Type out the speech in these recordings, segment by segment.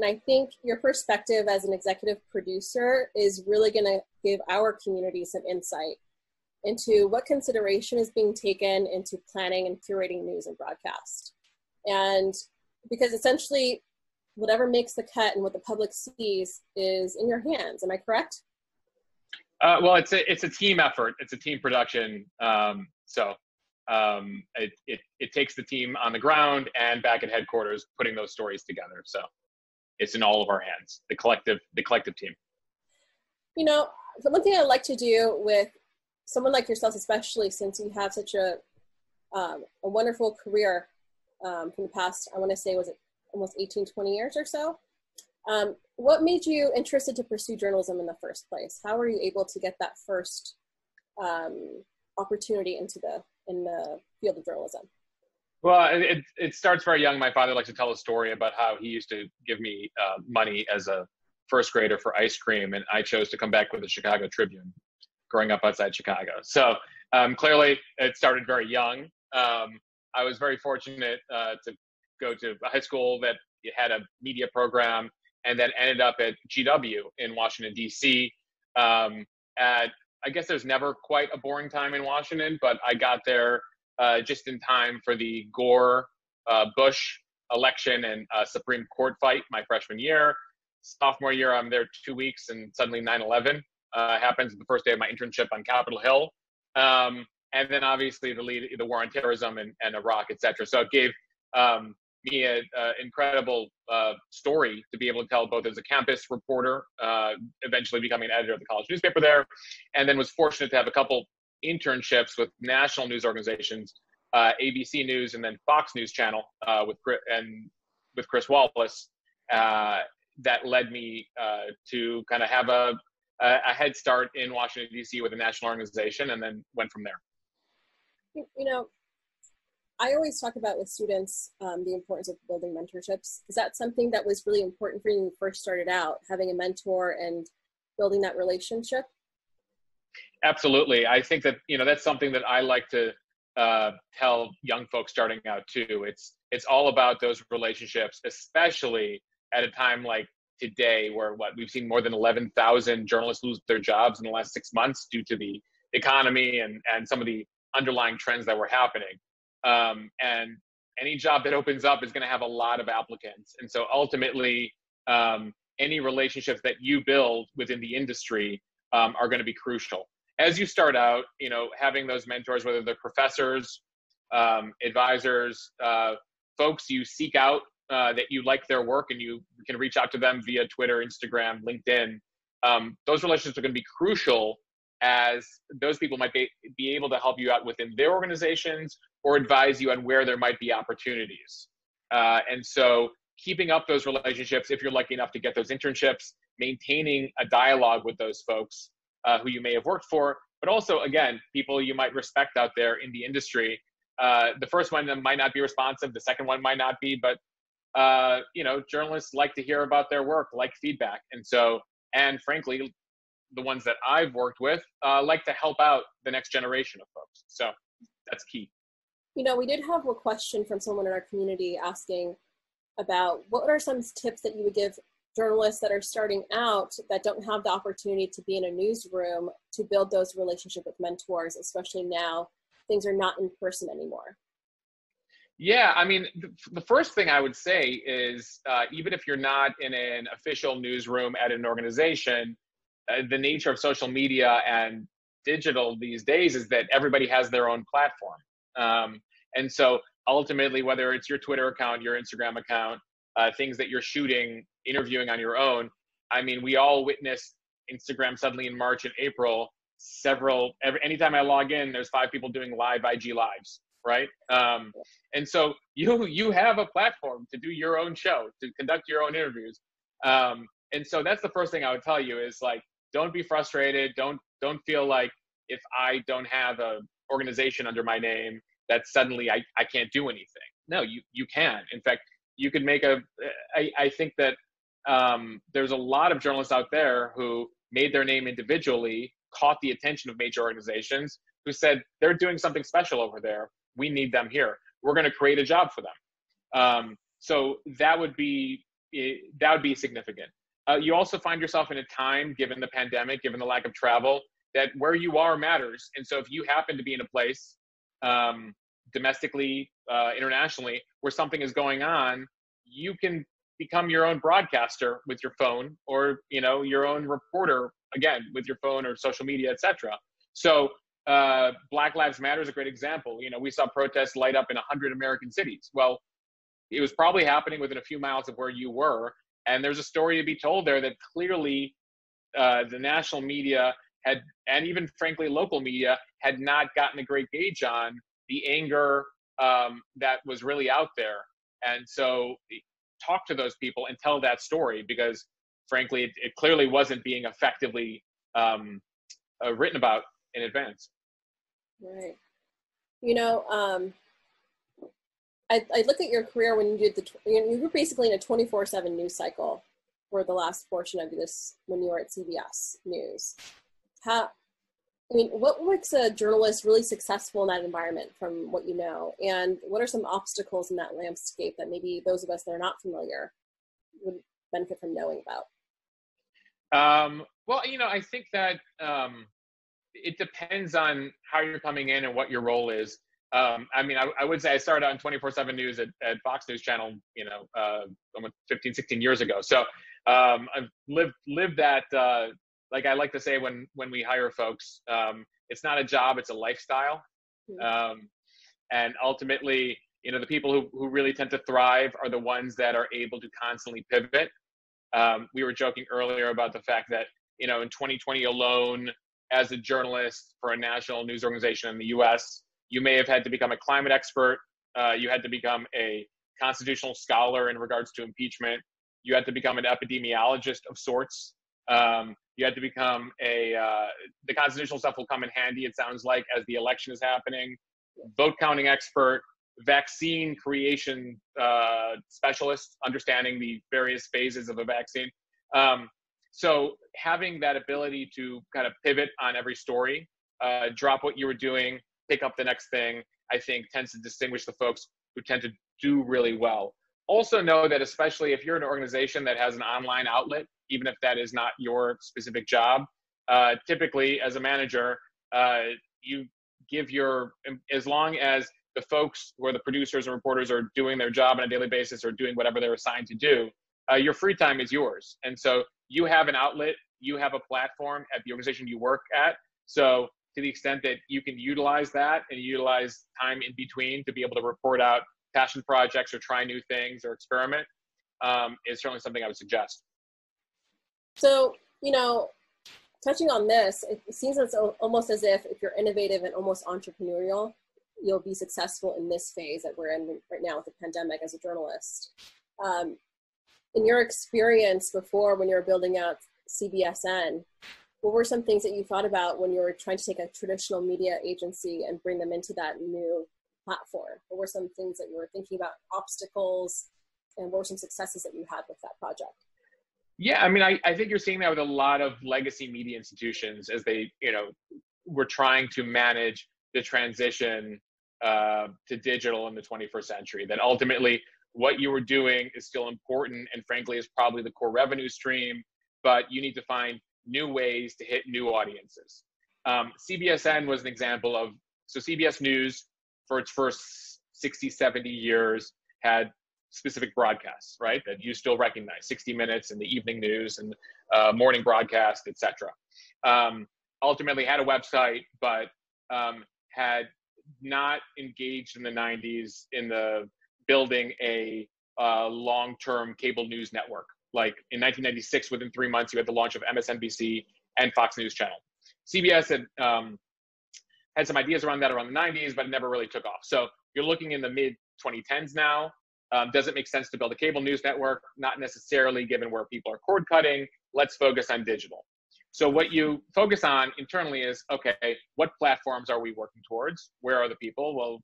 And I think your perspective as an executive producer is really going to give our community some insight into what consideration is being taken into planning and curating news and broadcast. And because essentially whatever makes the cut and what the public sees is in your hands. Am I correct? Well, it's a team effort. It's a team production. It takes the team on the ground and back at headquarters putting those stories together. So it's in all of our hands, the collective team. You know, the one thing I like to do with someone like yourself, especially since you have such a wonderful career from the past, I want to say, was it almost 18, 20 years or so? What made you interested to pursue journalism in the first place? How were you able to get that first opportunity in the field of journalism? Well, it starts very young. My father likes to tell a story about how he used to give me money as a first grader for ice cream, and I chose to come back with the Chicago Tribune growing up outside Chicago. So clearly it started very young. I was very fortunate to go to a high school that had a media program, and then ended up at GW in Washington, D.C. I guess there's never quite a boring time in Washington, but I got there just in time for the Gore-Bush election and Supreme Court fight my freshman year. Sophomore year, I'm there 2 weeks, and suddenly 9/11 happens the first day of my internship on Capitol Hill. And then obviously the war on terrorism and Iraq, et cetera. So it gave me an incredible story to be able to tell, both as a campus reporter, eventually becoming an editor of the college newspaper there, and then was fortunate to have a couple internships with national news organizations, ABC News and then Fox News Channel with Chris Wallace, that led me to kind of have a head start in Washington, D.C. with a national organization, and then went from there. You know, I always talk about with students the importance of building mentorships. Is that something that was really important for you when you first started out, having a mentor and building that relationship? Absolutely. I think that, that's something that I like to tell young folks starting out too. It's all about those relationships, especially at a time like today, where we've seen more than 11,000 journalists lose their jobs in the last 6 months due to the economy and some of the underlying trends that were happening. And any job that opens up is going to have a lot of applicants. And so ultimately, any relationships that you build within the industry are going to be crucial. As you start out, having those mentors, whether they're professors, advisors, folks you seek out that you like their work and you can reach out to them via Twitter, Instagram, LinkedIn, those relationships are going to be crucial, as those people might be able to help you out within their organizations or advise you on where there might be opportunities. And so keeping up those relationships, if you're lucky enough to get those internships, maintaining a dialogue with those folks who you may have worked for, but also, again, people you might respect out there in the industry. The first one might not be responsive, the second one might not be, but journalists like to hear about their work, like feedback. And frankly, the ones that I've worked with like to help out the next generation of folks. So that's key. We did have a question from someone in our community asking about what are some tips that you would give journalists that are starting out that don't have the opportunity to be in a newsroom to build those relationships with mentors, especially now things are not in person anymore. Yeah, I mean, the first thing I would say is even if you're not in an official newsroom at an organization, the nature of social media and digital these days is that everybody has their own platform. And so ultimately, whether it's your Twitter account, your Instagram account, things that you're shooting, interviewing on your own, I mean, we all witnessed Instagram suddenly in March and April, anytime I log in, there's 5 people doing live IG lives, right? And so you have a platform to do your own show, to conduct your own interviews. And so that's the first thing I would tell you is, like, don't be frustrated. Don't feel like if I don't have a organization under my name that suddenly I can't do anything. No, you can. In fact, you could make I think that there's a lot of journalists out there who made their name individually, caught the attention of major organizations, who said, they're doing something special over there. We need them here. We're going to create a job for them. So that would be, that would be significant. You also find yourself in a time, given the pandemic, given the lack of travel, that where you are matters. And so if you happen to be in a place domestically, internationally, where something is going on, you can become your own broadcaster with your phone, or your own reporter, again, with your phone or social media, etc. So Black Lives Matter is a great example. We saw protests light up in 100 American cities. Well, it was probably happening within a few miles of where you were. And there's a story to be told there that clearly the national media had, and even frankly local media, had not gotten a great gauge on the anger that was really out there. And so talk to those people and tell that story, because frankly it clearly wasn't being effectively written about in advance. Right. I look at your career when you did you were basically in a 24/7 news cycle for the last portion of this when you were at CBS News. What makes a journalist really successful in that environment from what you know? And what are some obstacles in that landscape that maybe those of us that are not familiar would benefit from knowing about? Well, I think that it depends on how you're coming in and what your role is. I would say I started out in 24/7 news at Fox News Channel, almost 15, 16 years ago. So I've lived that, like I like to say when we hire folks, it's not a job, it's a lifestyle. And ultimately, the people who really tend to thrive are the ones that are able to constantly pivot. We were joking earlier about the fact that, in 2020 alone, as a journalist for a national news organization in the US, you may have had to become a climate expert. You had to become a constitutional scholar in regards to impeachment. You had to become an epidemiologist of sorts. You had to become the constitutional stuff will come in handy, it sounds like, as the election is happening. Vote counting expert, vaccine creation specialist, understanding the various phases of a vaccine. So having that ability to kind of pivot on every story, drop what you were doing, pick up the next thing, I think tends to distinguish the folks who tend to do really well. Also know that especially if you're an organization that has an online outlet, even if that is not your specific job, typically as a manager, you give as long as the folks who are the producers and reporters are doing their job on a daily basis or doing whatever they're assigned to do, your free time is yours. And so you have an outlet, you have a platform at the organization you work at. So to the extent that you can utilize that and utilize time in between to be able to report out passion projects or try new things or experiment, is certainly something I would suggest. So, touching on this, it seems it's almost as if you're innovative and almost entrepreneurial, you'll be successful in this phase that we're in right now with the pandemic as a journalist. In your experience before, when you were building out CBSN, what were some things that you thought about when you were trying to take a traditional media agency and bring them into that new platform? What were some things that you were thinking about, obstacles, and what were some successes that you had with that project? Yeah, I think you're seeing that with a lot of legacy media institutions as they, were trying to manage the transition to digital in the 21st century. That ultimately what you were doing is still important and frankly is probably the core revenue stream, but you need to find new ways to hit new audiences. CBSN was an example of, so CBS News for its first 60, 70 years had specific broadcasts, right? That you still recognize, 60 Minutes and the evening news and morning broadcast, etc. Ultimately had a website, but had not engaged in the 90s in the building a long-term cable news network. Like in 1996, within 3 months, you had the launch of MSNBC and Fox News Channel. CBS had some ideas around that around the 90s, but it never really took off. So you're looking in the mid-2010s now. Does it make sense to build a cable news network? Not necessarily, given where people are cord cutting. Let's focus on digital. So what you focus on internally is, okay, what platforms are we working towards? Where are the people? Well,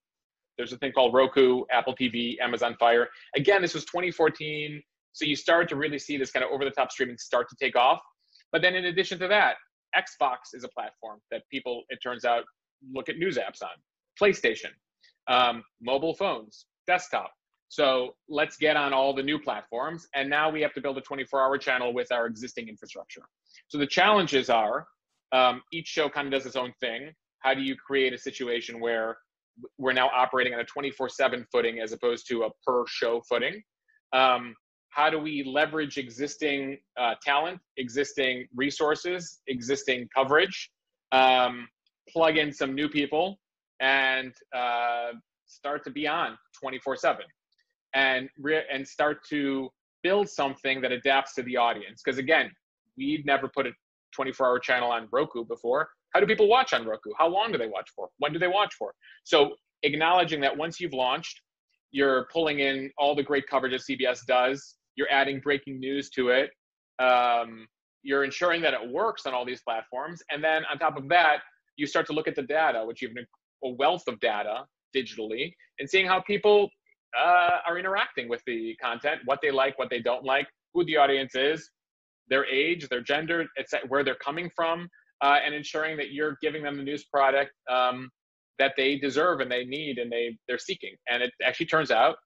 there's a thing called Roku, Apple TV, Amazon Fire. Again, this was 2014. So you start to really see this kind of over-the-top streaming start to take off. But then in addition to that, Xbox is a platform that people, it turns out, look at news apps on. PlayStation, mobile phones, desktop. So let's get on all the new platforms. And now we have to build a 24-hour channel with our existing infrastructure. So the challenges are, each show kind of does its own thing. How do you create a situation where we're now operating on a 24/7 footing as opposed to a per show footing? How do we leverage existing talent, existing resources, existing coverage, plug in some new people, and start to be on 24/7, and start to build something that adapts to the audience? Because again, we'd never put a 24-hour channel on Roku before. How do people watch on Roku? How long do they watch for? When do they watch for? So acknowledging that once you've launched, you're pulling in all the great coverage that CBS does. You're adding breaking news to it. You're ensuring that it works on all these platforms. And then on top of that, you start to look at the data, which you have a wealth of data digitally, and seeing how people are interacting with the content, what they like, what they don't like, who the audience is, their age, their gender, where they're coming from, and ensuring that you're giving them the news product that they deserve and they need and they're seeking. And it actually turns out,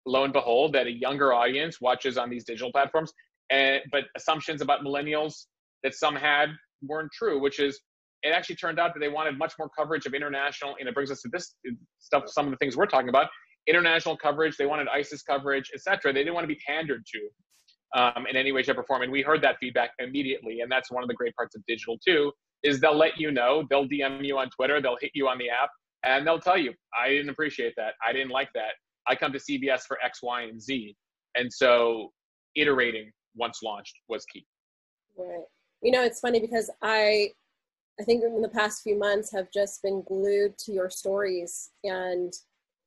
lo and behold, that a younger audience watches on these digital platforms, but assumptions about millennials that some had weren't true, which is, it actually turned out that they wanted much more coverage of international, and it brings us to this stuff, some of the things we're talking about, international coverage. They wanted ISIS coverage, etc. They didn't want to be pandered to in any way, shape, or form. And we heard that feedback immediately. And that's one of the great parts of digital too, is they'll let you know, they'll DM you on Twitter, they'll hit you on the app, and they'll tell you, I didn't appreciate that. I didn't like that. I come to CBS for X, Y, and Z. And so iterating once launched was key. Right. You know, it's funny because I think in the past few months have just been glued to your stories. And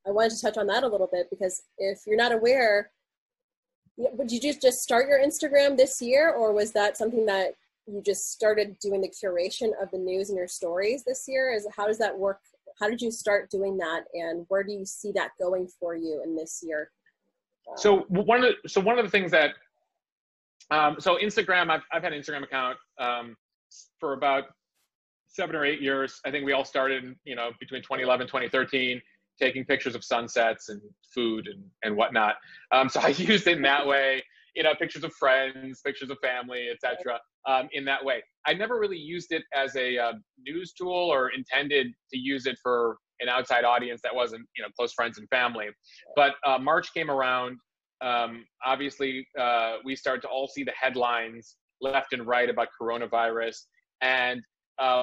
I wanted to touch on that a little bit, because if you're not aware, would you just start your Instagram this year, or was that something that you just started doing the curation of the news in your stories this year? How does that work? How did you start doing that, and where do you see that going for you in this year? So one of the things that so Instagram, I've had an Instagram account for about 7 or 8 years. I think we all started, between 2011, 2013, taking pictures of sunsets and food and whatnot. So I used it in that way, pictures of friends, pictures of family, etc. In that way. I never really used it as a news tool, or intended to use it for an outside audience that wasn't, close friends and family. But March came around. Obviously, we started to all see the headlines left and right about coronavirus. And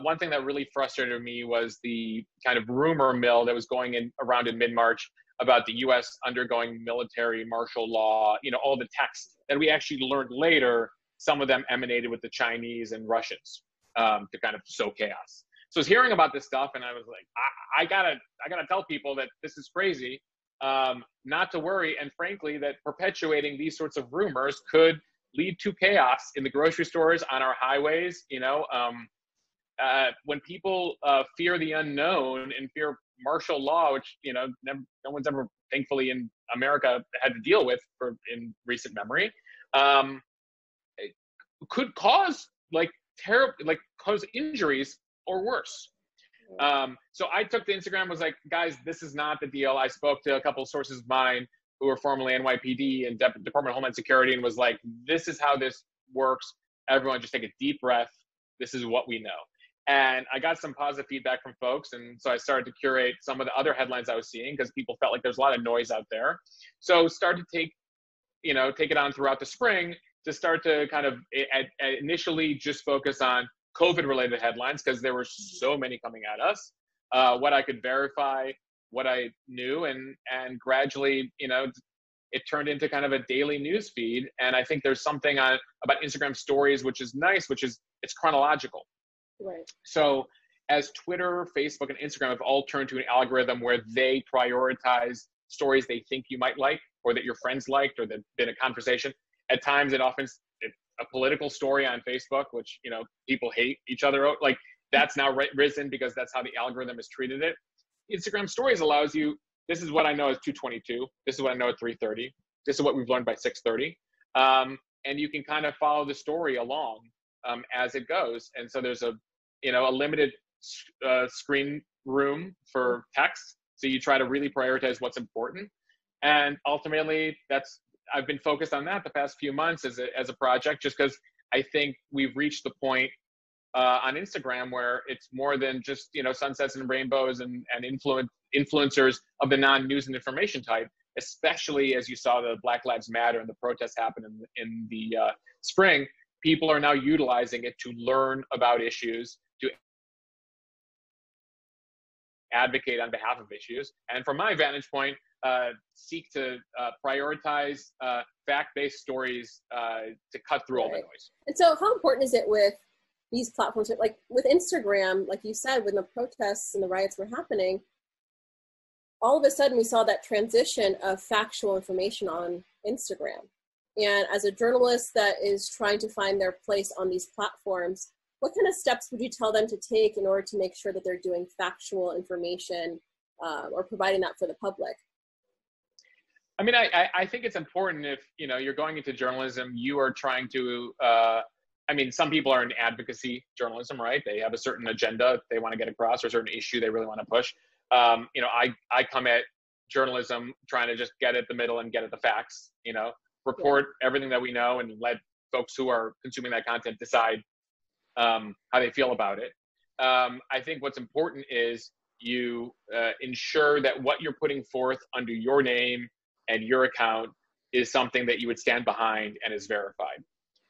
one thing that really frustrated me was the kind of rumor mill that was going around in mid-March about the U.S. undergoing military martial law, all the texts that we actually learned later, some of them emanated with the Chinese and Russians to kind of sow chaos. So I was hearing about this stuff, and I was like, I gotta tell people that this is crazy, not to worry, and frankly, that perpetuating these sorts of rumors could lead to chaos in the grocery stores, on our highways. When people fear the unknown and fear martial law, which no one's ever, thankfully, in America had to deal with in recent memory, it could cause cause injuries or worse. So I took to Instagram, was like, guys, this is not the deal. I spoke to a couple of sources of mine who were formerly NYPD and Department of Homeland Security, and was like, this is how this works. Everyone just take a deep breath. This is what we know. And I got some positive feedback from folks. And so I started to curate some of the other headlines I was seeing, because people felt like there's a lot of noise out there. So started to take it on throughout the spring to start to kind of initially just focus on COVID related headlines, because there were so many coming at us, what I could verify, what I knew, and gradually, it turned into kind of a daily news feed. And I think there's something about Instagram stories, which is nice, which is it's chronological. Right. So as Twitter, Facebook, and Instagram have all turned to an algorithm where they prioritize stories they think you might like, or that your friends liked, or that been a conversation. At times, it's a political story on Facebook, which, people hate each other. Like, that's now risen because that's how the algorithm has treated it. Instagram stories allows you, this is what I know at 2:22. This is what I know at 3:30. This is what we've learned by 6:30. And you can kind of follow the story along as it goes. And so there's a limited screen room for text. So you try to really prioritize what's important. And ultimately, I've been focused on that the past few months as a project, just because I think we've reached the point on Instagram where it's more than just, sunsets and rainbows and influencers of the non-news and information type, especially as you saw the Black Lives Matter and the protests happen in the spring. People are now utilizing it to learn about issues, to advocate on behalf of issues, and from my vantage point, seek to prioritize fact-based stories to cut through all the noise. And so how important is it with these platforms, like with Instagram, like you said, when the protests and the riots were happening, all of a sudden we saw that transition of factual information on Instagram. And as a journalist that is trying to find their place on these platforms, what kind of steps would you tell them to take in order to make sure that they're doing factual information or providing that for the public? I mean, I think it's important if, you're going into journalism, you are trying to, some people are in advocacy journalism, right? They have a certain agenda they want to get across or a certain issue they really want to push. I come at journalism trying to just get at the middle and get at the facts, report everything that we know and let folks who are consuming that content decide how they feel about it. I think what's important is you ensure that what you're putting forth under your name and your account is something that you would stand behind and is verified.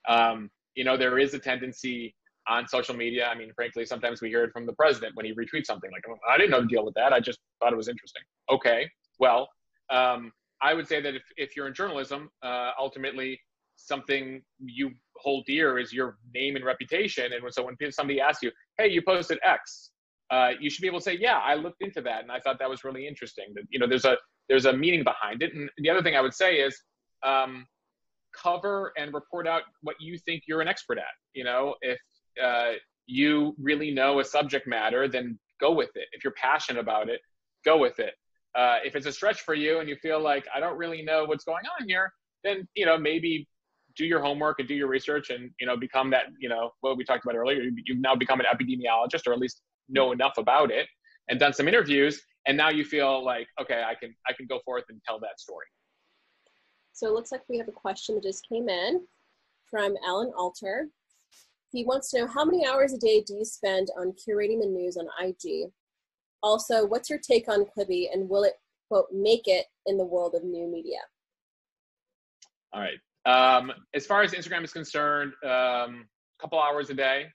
There is a tendency on social media. I mean, frankly, sometimes we hear it from the president when he retweets something like, oh, I didn't know the deal with that. I just thought it was interesting. Okay, well, I would say that if you're in journalism, ultimately something you hold dear is your name and reputation. And when somebody asks you, hey, you posted X, you should be able to say, yeah, I looked into that and I thought that was really interesting. That, there's a meaning behind it. And the other thing I would say is cover and report out what you think you're an expert at. If you really know a subject matter, then go with it. If you're passionate about it, go with it. If it's a stretch for you and you feel like I don't really know what's going on here, then, maybe do your homework and do your research and, become that, what we talked about earlier. You've now become an epidemiologist, or at least know enough about it and done some interviews. And now you feel like, okay, I can go forth and tell that story. So it looks like we have a question that just came in from Alan Alter. He wants to know, how many hours a day do you spend on curating the news on IG? Also, what's your take on Quibi, and will it, quote, make it in the world of new media? All right. As far as Instagram is concerned, a couple hours a day,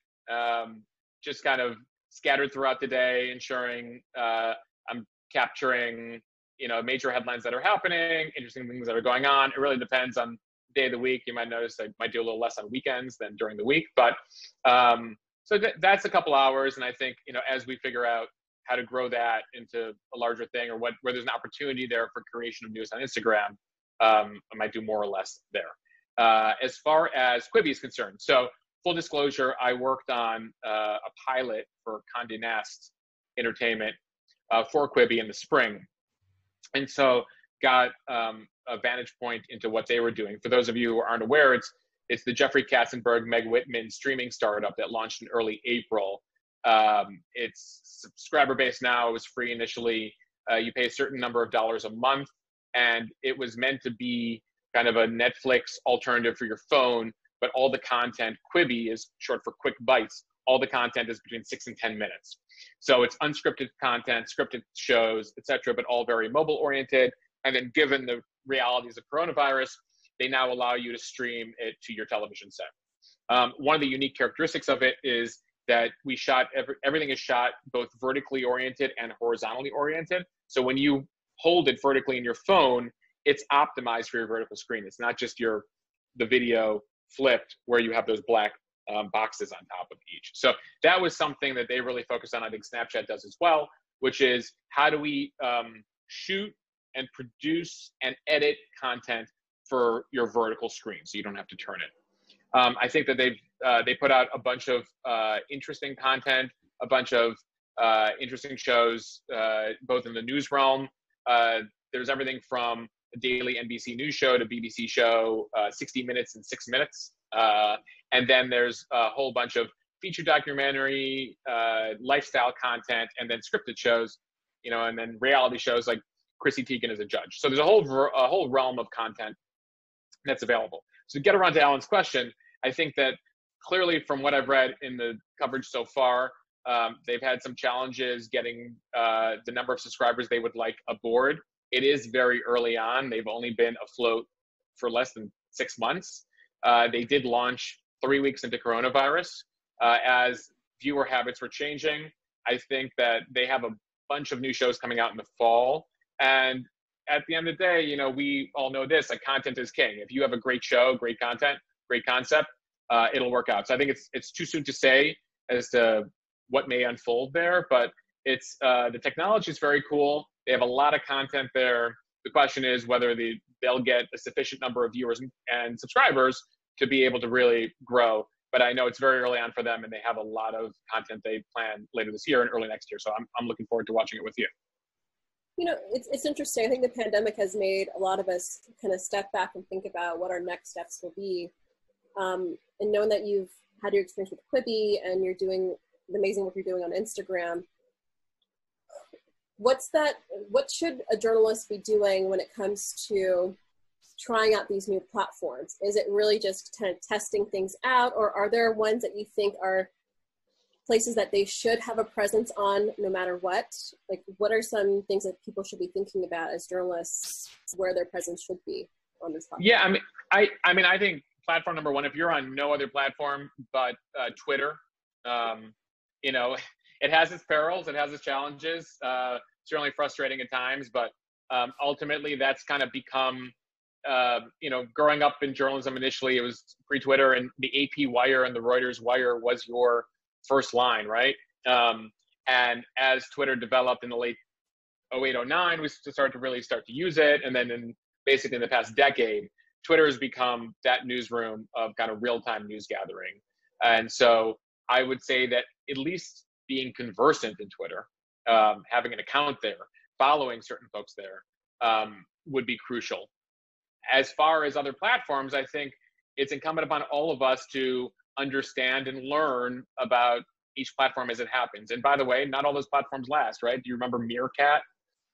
just kind of scattered throughout the day, ensuring I'm capturing, major headlines that are happening, interesting things that are going on. It really depends on the day of the week. You might notice I might do a little less on weekends than during the week, but so that's a couple hours. And I think, as we figure out how to grow that into a larger thing, or where there's an opportunity there for creation of news on Instagram, I might do more or less there. As far as Quibi is concerned, so full disclosure, I worked on a pilot for Condé Nast Entertainment for Quibi in the spring. And so got a vantage point into what they were doing. For those of you who aren't aware, it's the Jeffrey Katzenberg, Meg Whitman streaming startup that launched in early April. It's subscriber based now. It was free initially. You pay a certain number of dollars a month, and it was meant to be kind of a Netflix alternative for your phone, but all the content, Quibi is short for quick bites. All the content is between 6 and 10 minutes. So it's unscripted content, scripted shows, etc., but all very mobile oriented. And then given the realities of coronavirus, they now allow you to stream it to your television set. One of the unique characteristics of it is that everything is shot both vertically oriented and horizontally oriented. So when you hold it vertically in your phone, it's optimized for your vertical screen. It's not just the video flipped where you have those black boxes on top of each. So that was something that they really focused on. I think Snapchat does as well, which is how do we shoot and produce and edit content for your vertical screen so you don't have to turn it. I think that they put out a bunch of interesting content, a bunch of interesting shows, both in the news realm. There's everything from a daily NBC News show to BBC show, 60 Minutes in 6 minutes. And then there's a whole bunch of feature documentary, lifestyle content, and then scripted shows, and then reality shows like Chrissy Teigen as a judge. So there's a whole realm of content that's available. So to get around to Alan's question, I think that clearly from what I've read in the coverage so far, they've had some challenges getting the number of subscribers they would like aboard. It is very early on. They've only been afloat for less than 6 months. They did launch 3 weeks into coronavirus. As viewer habits were changing, I think that they have a bunch of new shows coming out in the fall. And at the end of the day, you know, we all know this, like content is king. If you have a great show, great content, great concept, it'll work out. So I think it's too soon to say as to what may unfold there, but it's the technology is very cool. They have a lot of content there. The question is whether they'll get a sufficient number of viewers and subscribers to be able to really grow. But I know it's very early on for them, and they have a lot of content they plan later this year and early next year. So I'm looking forward to watching it with you. You know, it's interesting. I think the pandemic has made a lot of us kind of step back and think about what our next steps will be. And knowing that you've had your experience with Quibi and you're doing the amazing work you're doing on Instagram, what should a journalist be doing when it comes to trying out these new platforms? Is it really just kind of testing things out, or are there ones that you think are places that they should have a presence on no matter what? Like, what are some things that people should be thinking about as journalists where their presence should be on this platform? Yeah, I think platform number one, if you're on no other platform but Twitter, you know, it has its perils, it has its challenges, certainly frustrating at times, but ultimately that's kind of become, you know, growing up in journalism initially, it was pre-Twitter, and the AP Wire and the Reuters Wire was your first line, right? And as Twitter developed in the late 08, 09, we started to use it. And then basically in the past decade, Twitter has become that newsroom of kind of real-time news gathering. And so I would say that at least being conversant in Twitter, having an account there, following certain folks there, would be crucial. As far as other platforms, I think it's incumbent upon all of us to understand and learn about each platform as it happens. And by the way, not all those platforms last, right? Do you remember Meerkat?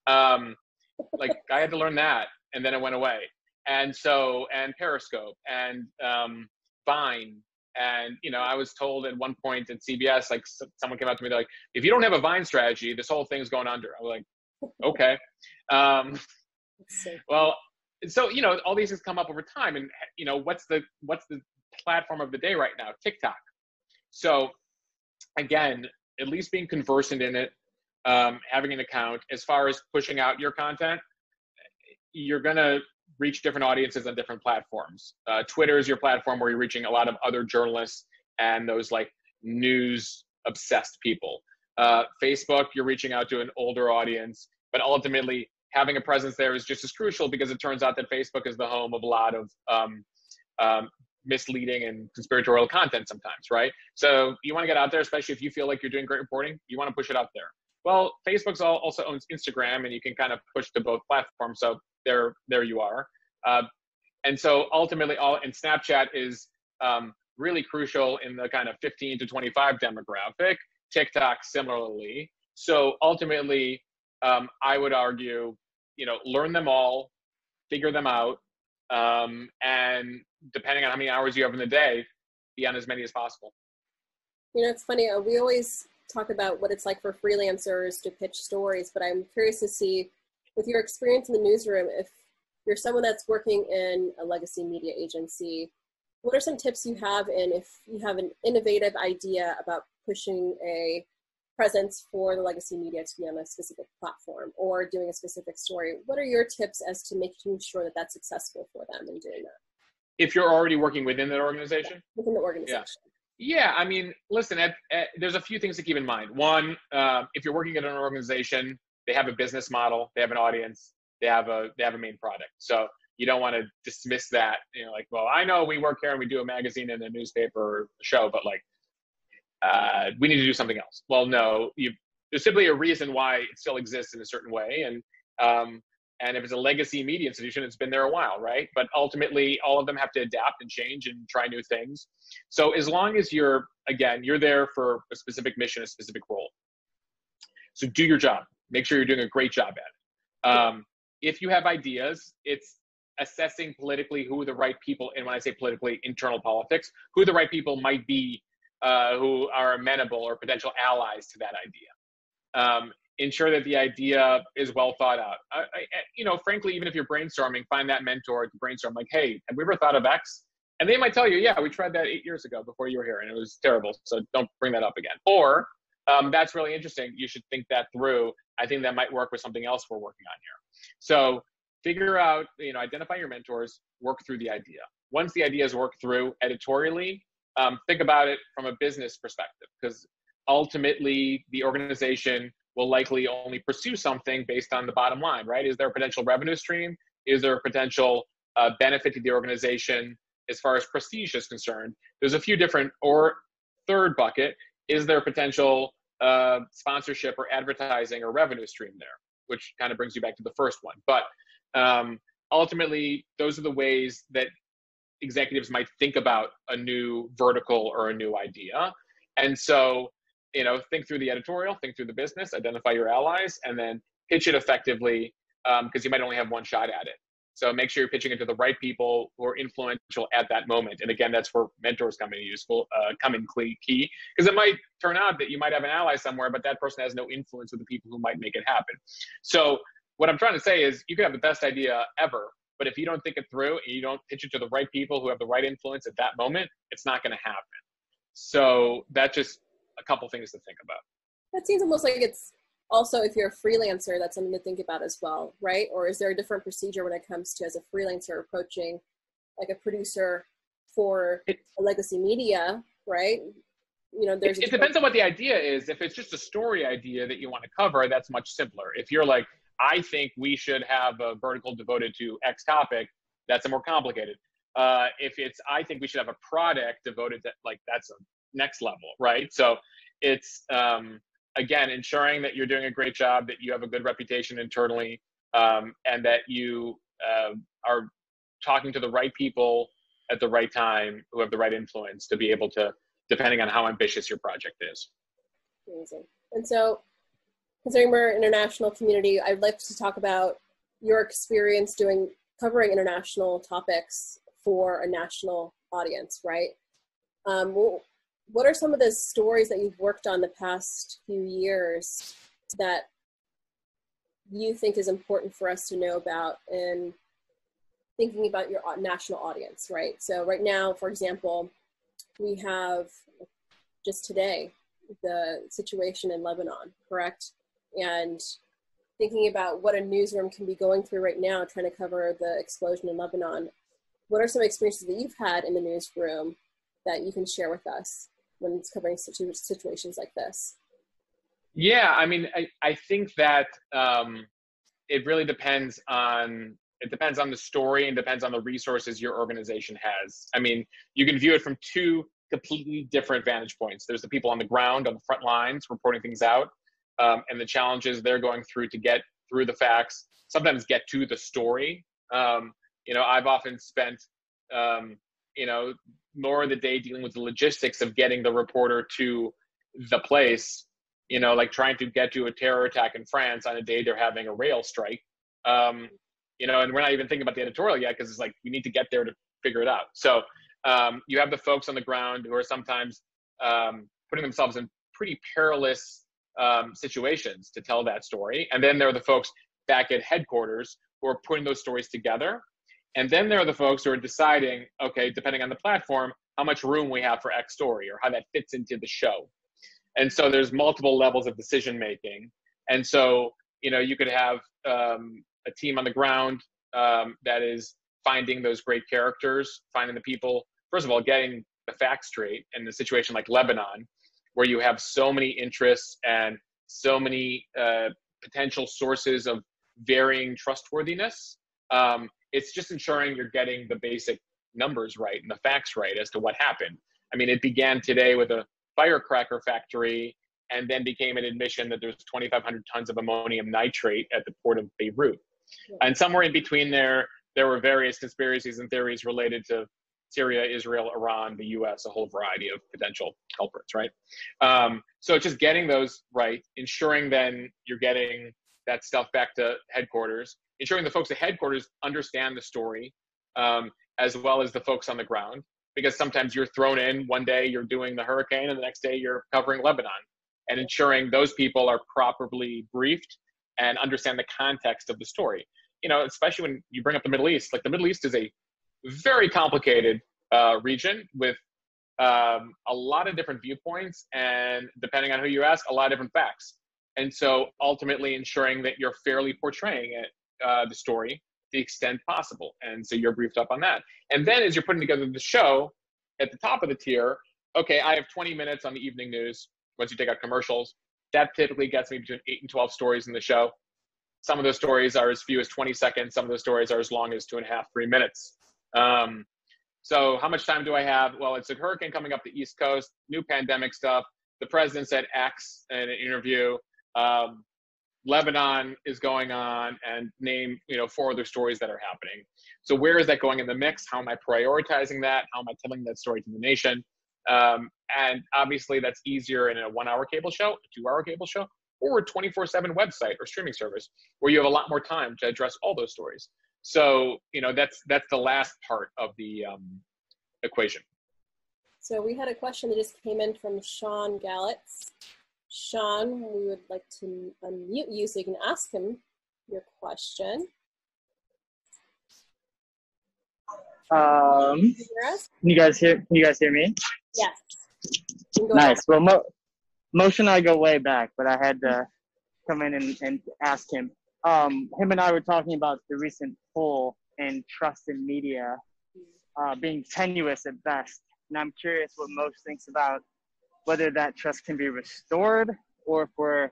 Like I had to learn that, and then it went away. And Periscope and Vine. And, you know, I was told at one point at CBS, like someone came out to me, they're like, if you don't have a Vine strategy, this whole thing's going under. I was like, okay. Well, so, you know, all these things come up over time, and, you know, what's the platform of the day right now? TikTok. So again, at least being conversant in it, having an account. As far as pushing out your content, you're going to reach different audiences on different platforms. Twitter is your platform where you're reaching a lot of other journalists and those like news obsessed people. Facebook, you're reaching out to an older audience, but ultimately having a presence there is just as crucial, because it turns out that Facebook is the home of a lot of misleading and conspiratorial content sometimes, right? So you want to get out there, especially if you feel like you're doing great reporting, you want to push it out there. Well, Facebook also owns Instagram, and you can kind of push to both platforms. So there you are. And so ultimately, and Snapchat is really crucial in the kind of 15 to 25 demographic. TikTok similarly. So ultimately, I would argue, you know, learn them all, figure them out, and depending on how many hours you have in the day, be on as many as possible. You know, it's funny, we always talk about what it's like for freelancers to pitch stories, but I'm curious to see, with your experience in the newsroom, if you're someone that's working in a legacy media agency, what are some tips you have, and if you have an innovative idea about pushing a presence for the legacy media to be on a specific platform or doing a specific story, what are your tips as to making sure that that's successful for them in doing that? If you're already working within that organization? Within the organization. Yeah, I mean, listen, there's a few things to keep in mind. One, if you're working at an organization, they have a business model, they have an audience, they have a main product. So you don't want to dismiss that, you know, like, well, I know we work here and we do a magazine and a newspaper or a show, but like, we need to do something else. Well, no, there's simply a reason why it still exists in a certain way. And if it's a legacy media institution, it's been there a while, right? But ultimately, all of them have to adapt and change and try new things. So as long as you're there for a specific mission, a specific role. So do your job. Make sure you're doing a great job at it. if you have ideas, it's assessing politically who the right people, and when I say politically, internal politics, who the right people might be who are amenable or potential allies to that idea. Ensure that the idea is well thought out. Frankly, even if you're brainstorming, find that mentor to brainstorm, like, hey, have we ever thought of X? And they might tell you, yeah, we tried that 8 years ago before you were here, and it was terrible, so don't bring that up again. Or, that's really interesting. You should think that through. I think that might work with something else we're working on here. So figure out, identify your mentors, work through the idea. Once the idea is worked through editorially, think about it from a business perspective, because ultimately the organization will likely only pursue something based on the bottom line, right? Is there a potential revenue stream? Is there a potential benefit to the organization as far as prestige is concerned? There's a few different, or third bucket, is there a potential sponsorship or advertising or revenue stream there, which kind of brings you back to the first one. But ultimately, those are the ways that executives might think about a new vertical or a new idea. And so, think through the editorial, think through the business, identify your allies, and then pitch it effectively, because you might only have one shot at it. So make sure you're pitching it to the right people who are influential at that moment. And again, that's where mentors come in key, because it might turn out that you might have an ally somewhere, but that person has no influence with the people who might make it happen. So what I'm trying to say is, you can have the best idea ever, but if you don't think it through and you don't pitch it to the right people who have the right influence at that moment, it's not going to happen. So that's just a couple things to think about. That seems almost like it's also, if you're a freelancer, that's something to think about as well, right? Or is there a different procedure when it comes to, as a freelancer, approaching like a producer for a legacy media, right? It depends on what the idea is. If it's just a story idea that you want to cover, that's much simpler. If you're like, I think we should have a vertical devoted to X topic, that's a more complicated. If it's, I think we should have a product devoted to, like, that's a next level, right? So it's, again, ensuring that you're doing a great job, that you have a good reputation internally, and that you are talking to the right people at the right time who have the right influence to be able to, depending on how ambitious your project is. Amazing. And so, considering we're an international community, I'd like to talk about your experience covering international topics for a national audience, right? What are some of the stories that you've worked on the past few years that you think is important for us to know about in thinking about your national audience, right? So right now, for example, we have just today the situation in Lebanon, correct? And thinking about what a newsroom can be going through right now, trying to cover the explosion in Lebanon. What are some experiences that you've had in the newsroom that you can share with us when it's covering situations like this? Yeah, I mean, I think that it really depends on the story and depends on the resources your organization has. I mean, you can view it from two completely different vantage points. There's the people on the ground, on the front lines, reporting things out, and the challenges they're going through to get through the facts, sometimes get to the story. I've often spent, more of the day dealing with the logistics of getting the reporter to the place, like trying to get to a terror attack in France on a day they're having a rail strike. And we're not even thinking about the editorial yet, because it's like, we need to get there to figure it out. So you have the folks on the ground who are sometimes putting themselves in pretty perilous situations to tell that story. And then there are the folks back at headquarters who are putting those stories together. And then there are the folks who are deciding, okay, depending on the platform, how much room we have for X story or how that fits into the show. And so there's multiple levels of decision making. And so, you could have a team on the ground that is finding those great characters, finding the people, first of all, getting the facts straight in a situation like Lebanon, where you have so many interests and so many potential sources of varying trustworthiness. It's just ensuring you're getting the basic numbers right and the facts right as to what happened. I mean, it began today with a firecracker factory and then became an admission that there's 2,500 tons of ammonium nitrate at the port of Beirut. Yeah. And somewhere in between there were various conspiracies and theories related to Syria, Israel, Iran, the US, a whole variety of potential culprits, right? So just getting those right, ensuring then you're getting that stuff back to headquarters, ensuring the folks at headquarters understand the story, as well as the folks on the ground, because sometimes you're thrown in one day, you're doing the hurricane, and the next day you're covering Lebanon, and ensuring those people are properly briefed and understand the context of the story. Especially when you bring up the Middle East, like the Middle East is a very complicated region with a lot of different viewpoints, and depending on who you ask, a lot of different facts. And so ultimately ensuring that you're fairly portraying it, the story, to the extent possible. And so you're briefed up on that. And then as you're putting together the show, at the top of the tier, okay, I have 20 minutes on the evening news. Once you take out commercials, that typically gets me between 8 and 12 stories in the show. Some of those stories are as few as 20 seconds. Some of those stories are as long as 2.5, 3 minutes. So how much time do I have? Well, it's a hurricane coming up the East Coast, new pandemic stuff. The president said X in an interview. Lebanon is going on, and name 4 other stories that are happening. So where is that going in the mix? How am I prioritizing that? How am I telling that story to the nation? And obviously that's easier in a 1-hour cable show, a 2-hour cable show, or a 24/7 website or streaming service where you have a lot more time to address all those stories. So that's the last part of the equation. So we had a question that just came in from Sean Gallitz. Sean, we would like to unmute you so you can ask him your question. Can you guys hear me? Yes. Nice. Well, Motion and I go way back, but I had to come in and ask him. Him and I were talking about the recent poll and trust in media being tenuous at best. And I'm curious what Mosh thinks about whether that trust can be restored, or if we're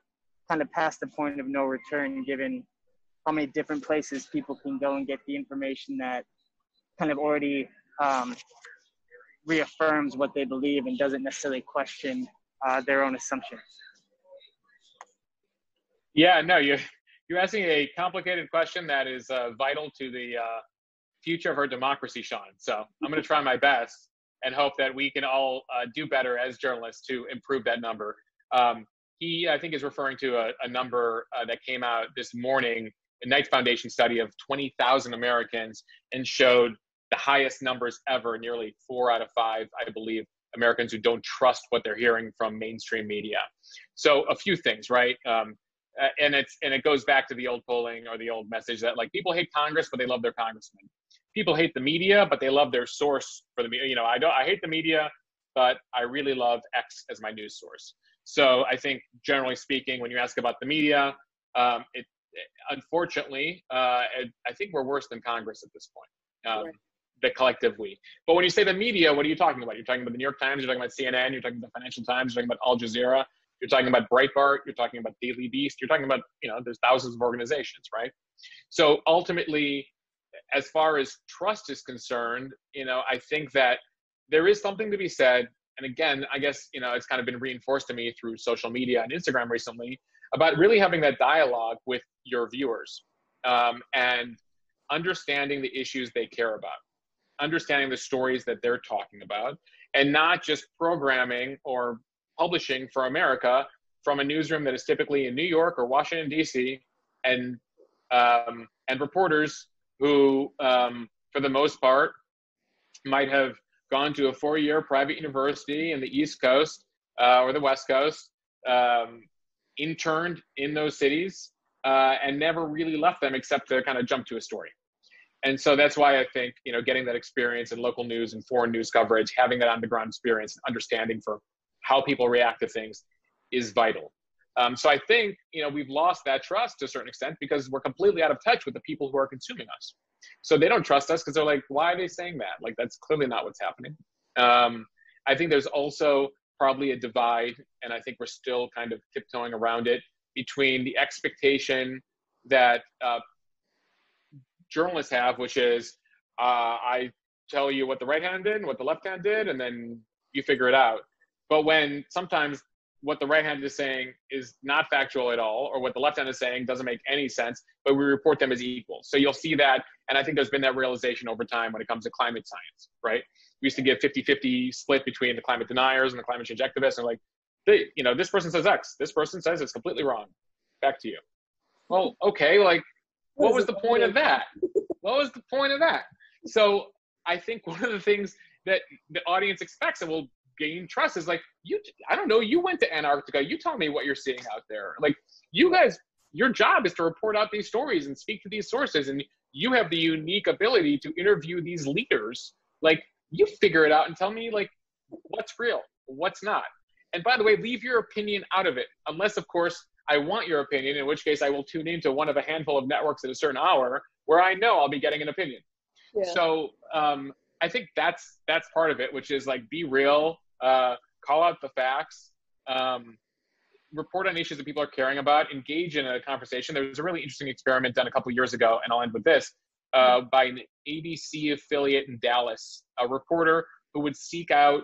kind of past the point of no return, given how many different places people can go and get the information that kind of already reaffirms what they believe and doesn't necessarily question their own assumptions. Yeah, no, you're asking a complicated question that is vital to the future of our democracy, Sean. So I'm going to try my best and hope that we can all do better as journalists to improve that number. He, I think, is referring to a number that came out this morning, a Knight Foundation study of 20,000 Americans, and showed the highest numbers ever, nearly 4 out of 5, I believe, Americans who don't trust what they're hearing from mainstream media. So a few things, right? And it goes back to the old polling or the old message that, like, people hate Congress, but they love their congressman. People hate the media, but they love their source for the media. I hate the media, but I really love X as my news source. So I think, generally speaking, when you ask about the media, unfortunately, I think we're worse than Congress at this point, Right. The collective we. But when you say the media, what are you talking about? You're talking about the New York Times, you're talking about CNN, you're talking about the Financial Times, you're talking about Al Jazeera, you're talking about Breitbart, you're talking about Daily Beast, you're talking about, there's thousands of organizations, right? So ultimately, as far as trust is concerned, I think that there is something to be said. And again, I guess, it's kind of been reinforced to me through social media and Instagram recently about really having that dialogue with your viewers, and understanding the issues they care about, understanding the stories that they're talking about, and not just programming or publishing for America from a newsroom that is typically in New York or Washington, D.C., and reporters who, for the most part, might have gone to a 4-year private university in the East Coast or the West Coast, interned in those cities, and never really left them except to kind of jump to a story. And so that's why I think, getting that experience in local news and foreign news coverage, having that on-the-ground experience, understanding for how people react to things is vital. So I think, we've lost that trust to a certain extent because we're completely out of touch with the people who are consuming us. So they don't trust us because they're like, why are they saying that? Like, that's clearly not what's happening. I think there's also probably a divide, and I think we're still kind of tiptoeing around it, between the expectation that journalists have, which is, I tell you what the right hand did and what the left hand did, and then you figure it out. But when sometimes what the right hand is saying is not factual at all, or what the left hand is saying doesn't make any sense, but we report them as equal. So you'll see that, and I think there's been that realization over time when it comes to climate science, right? We used to give 50-50 split between the climate deniers and the climate change activists, and this person says X, this person says it's completely wrong. Back to you. Well, okay, like, What was the point of that? What was the point of that? So I think one of the things that the audience expects and will gain trust is like, I don't know, you went to Antarctica. You tell me what you're seeing out there. Like, you guys, your job is to report out these stories and speak to these sources. And you have the unique ability to interview these leaders. Like, you figure it out and tell me, like, what's real, what's not. And by the way, leave your opinion out of it. Unless, of course, I want your opinion, in which case I will tune into one of a handful of networks at a certain hour where I know I'll be getting an opinion. Yeah. So I think that's part of it, which is like, be real, call out the facts, report on issues that people are caring about, engage in a conversation. There was a really interesting experiment done a couple of years ago, and I'll end with this, by an ABC affiliate in Dallas, a reporter who would seek out,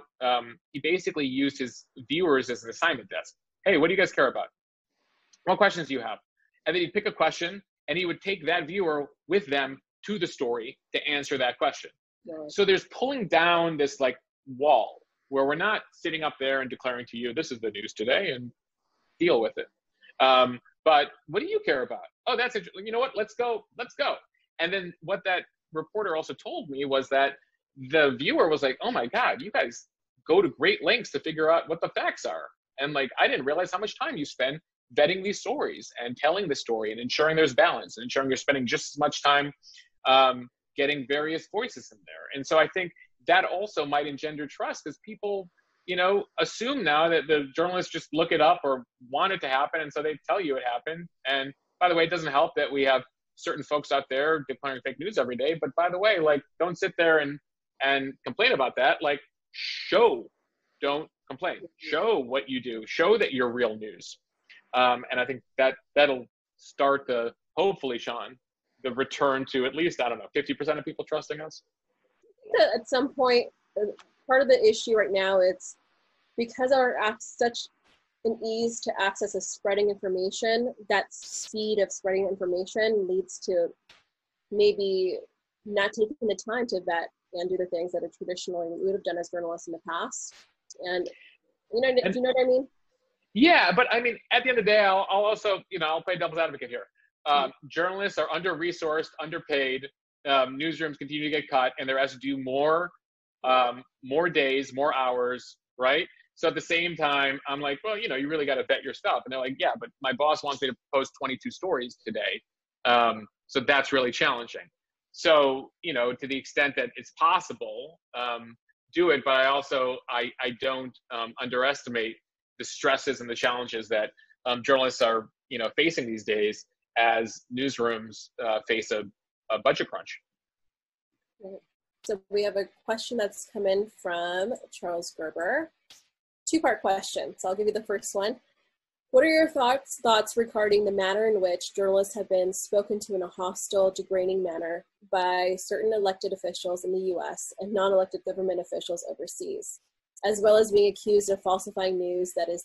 he basically used his viewers as an assignment desk. Hey, what do you guys care about? What questions do you have? And then he'd pick a question, and he would take that viewer with them to the story to answer that question. Yeah. So there's pulling down this like wall where we're not sitting up there and declaring to you, this is the news today, and deal with it. But what do you care about? Oh, that's interesting. You know what? Let's go. And then what that reporter also told me was that the viewer was like, oh my God, you guys go to great lengths to figure out what the facts are. And like, I didn't realize how much time you spend vetting these stories and telling the story and ensuring there's balance and ensuring you're spending just as much time getting various voices in there. And so I think that also might engender trust, because people, you know, assume now that the journalists just look it up or want it to happen, and so they tell you it happened. And by the way, it doesn't help that we have certain folks out there declaring fake news every day. But by the way, like, don't sit there and complain about that. Like, don't complain. Show what you do. Show that you're real news. And I think that'll start the, hopefully, Sean, the return to at least, I don't know, 50% of people trusting us. At some point, part of the issue right now, it's because our such an ease to access of spreading information, that speed of spreading information leads to maybe not taking the time to vet and do the things that traditionally we would have done as journalists in the past. And do you know what I mean? Yeah, but I mean, at the end of the day, I'll also, I'll play devil's advocate here. Journalists are under-resourced, underpaid. Newsrooms continue to get cut, and they're asked to do more days, more hours, right? So at the same time, I'm like, well, you really got to vet your stuff. And they're like, yeah, but my boss wants me to post 22 stories today. So that's really challenging. So, to the extent that it's possible, do it. But I don't underestimate the stresses and the challenges that journalists are, facing these days as newsrooms face a budget crunch. So we have a question that's come in from Charles Gerber. Two-part question. So I'll give you the first one. What are your thoughts regarding the manner in which journalists have been spoken to in a hostile, degrading manner by certain elected officials in the U.S. and non-elected government officials overseas, as well as being accused of falsifying news that is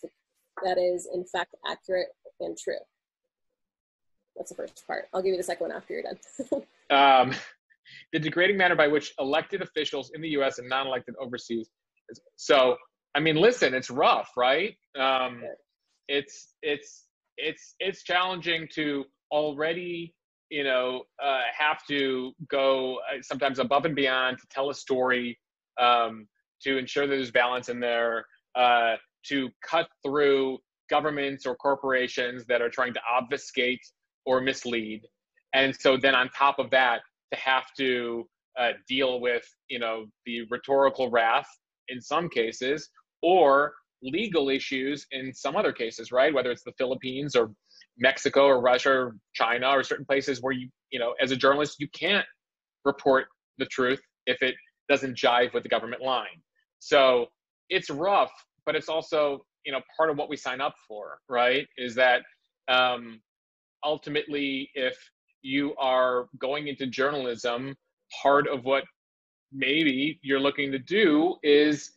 in fact accurate and true? That's the first part. I'll give you the second one after you're done. The degrading manner by which elected officials in the U.S. and non-elected overseas. So, I mean, listen, it's rough, right? It's challenging to already, have to go sometimes above and beyond to tell a story, to ensure that there's balance in there, to cut through governments or corporations that are trying to obfuscate or mislead. And so then on top of that, to have to deal with, the rhetorical wrath in some cases, or legal issues in some other cases, right? Whether it's the Philippines or Mexico or Russia or China or certain places where as a journalist, you can't report the truth if it doesn't jive with the government line. So it's rough, but it's also, part of what we sign up for, right? Is that ultimately, if you are going into journalism, part of what maybe you're looking to do is